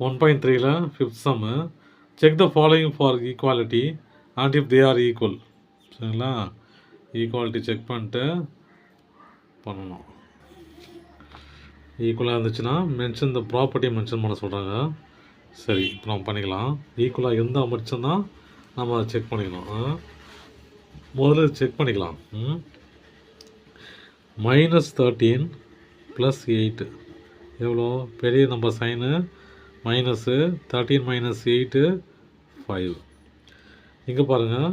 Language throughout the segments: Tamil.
1.3ல ஃபிஃப்த் சம்மு. Check the following for equality and if they are equal. சரிங்களா, ஈக்குவாலிட்டி செக் பண்ணிட்டு பண்ணணும். ஈக்குவலாக இருந்துச்சுன்னா மென்ஷன் த ப்ராப்பர்ட்டியை மென்ஷன் பண்ண சொல்கிறாங்க. சரி, இப்போ நம்ம பண்ணிக்கலாம். ஈக்குவலாக இருந்தால் மட்டும்தான் நம்ம அதை செக் பண்ணிக்கணும். முதல்ல செக் பண்ணிக்கலாம். -13 + 8 எவ்வளோ? பெரிய நம்பர் சைனு மைனஸு 13 - 8 5. இங்கே பாருங்கள்,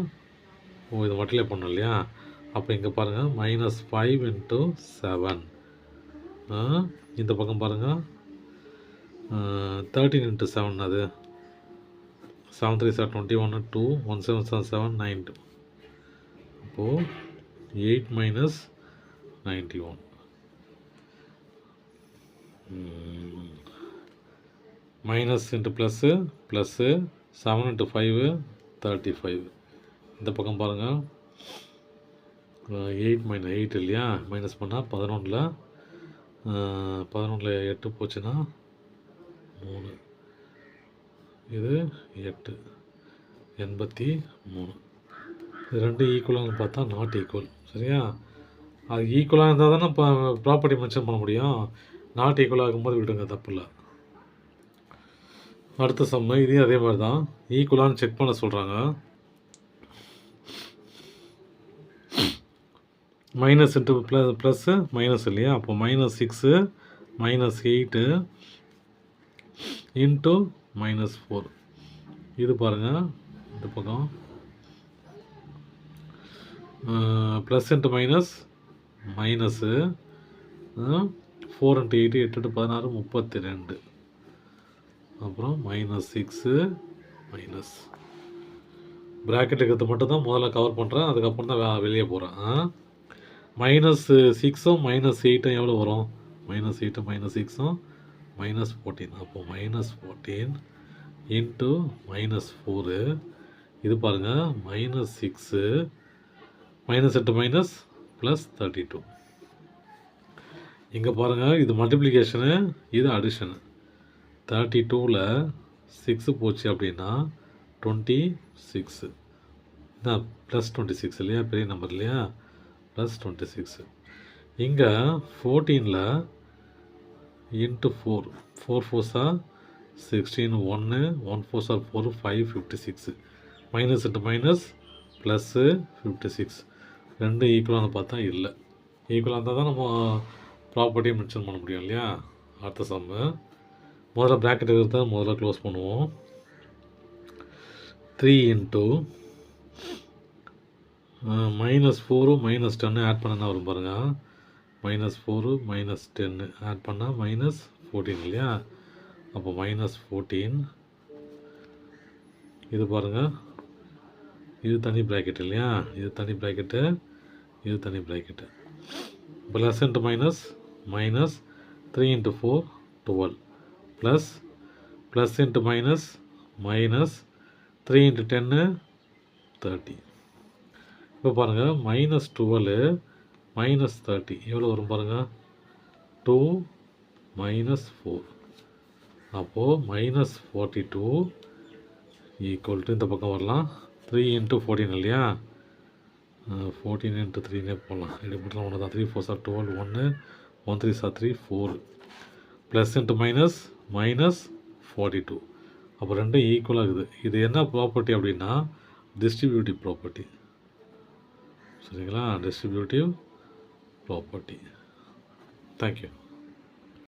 இது வட்டிலே பண்ணோம் இல்லையா? அப்போ இங்கே பாருங்கள் -5 × 7. இந்த பக்கம் பாருங்கள் 13 × 7 அது 7 3 7 21 2 1 7 7 7 9 2. அப்போது 8 - 91 மைனஸ் இன்ட்டு ப்ளஸ்ஸு ப்ளஸ்ஸு 7 × 5 35. இந்த பக்கம் பாருங்கள் 8 - 8 இல்லையா? மைனஸ் பண்ணால் 11ல் 8 போச்சுன்னா 3, இது 8 83. இது ரெண்டு ஈக்குவலானு பார்த்தா நாட் ஈக்குவல். சரியா, அது ஈக்குவலாக இருந்தால் தானே இப்போ ப்ராப்பர்ட்டி மென்ஷன் பண்ண முடியும். நாட் ஈக்குவலாக இருக்கும்போது விடுங்க, தப்பு இல்லை. அடுத்த சம்மு இதையும் அதே மாதிரி தான் ஈக்குவலானு செக் பண்ண சொல்கிறாங்க. மைனஸ் இன்ட்டு ப்ளஸ்ஸு மைனஸ் இல்லையா? அப்போ -6 -8 இன்ட்டு -4. இது பாருங்கள், இந்த பக்கம் ப்ளஸ் இன்ட்டு மைனஸ் மைனஸு 4 × 8 8 × 16 32. அப்புறம் -6 மைனஸ் ப்ராக்கெட் இருக்கிறது மட்டும் தான் முதல்ல கவர் பண்ணுறேன், அதுக்கப்புறம் தான் வெளியே போகிறேன். -6ம் -8ம் எவ்வளோ வரும்? -8 -6ம் -14. அப்போது -14 இன்ட்டு -4. இது பாருங்கள் -6 -8 மைனஸ் ப்ளஸ் 32. இங்கே பாருங்கள், இது மல்டிப்ளிகேஷனு, இது அடிஷனு. 32ல் 6 போச்சு அப்படின்னா 26. இதான் ப்ளஸ் 26 இல்லையா? பெரிய நம்பர் இல்லையா? ப்ளஸ் 26. இங்கே 14ல் into 4 4 4s are 16 1 1 4s are 4 5 56. Minus into minus plus 56. ரெண்டு ஈக்குவலானு பார்த்தா இல்லை. ஈக்குவலாக இருந்தால் தான் நம்ம ப்ராப்பர்ட்டியை மென்ஷன் பண்ண முடியும் இல்லையா? அடுத்த சம்மு முதல்ல ப்ராக்கெட் இருக்கிறத முதல்ல க்ளோஸ் பண்ணுவோம். 3 இன்ட்டு -4 -10 ஆட் பண்ணால் வரும் பாருங்கள். -4 -10 ஆட் பண்ணால் -14 இல்லையா? அப்போ -14. இது பாருங்கள், இது தனி ப்ராக்கெட் இல்லையா? இது தனி ப்ராக்கெட்டு, இது தனி bracket. Plus into minus minus 3 × 4 12 plus plus into minus minus 3 × 10 30. இப்போ பாருங்கள் -12 -30 எவ்வளோ வரும் பாருங்கள்? 2 - 4. அப்போது -42 ஈக்குவல் டு இந்த பக்கம் வரலாம் 3 × 14 இல்லையா? 14 × 3 போடலாம். இப்படி மட்டும் ஒன்று தான். 3 4s are 12 1 1 3s are 3 4 plus into minus minus 42. அப்போ ரெண்டும் ஈக்குவலாக இருக்குது. இது என்ன ப்ராப்பர்ட்டி அப்படின்னா டிஸ்ட்ரிபியூட்டிவ் ப்ராப்பர்ட்டி. சரிங்களா, டிஸ்ட்ரிபியூட்டிவ் ப்ராப்பர்ட்டி. தேங்க்யூ.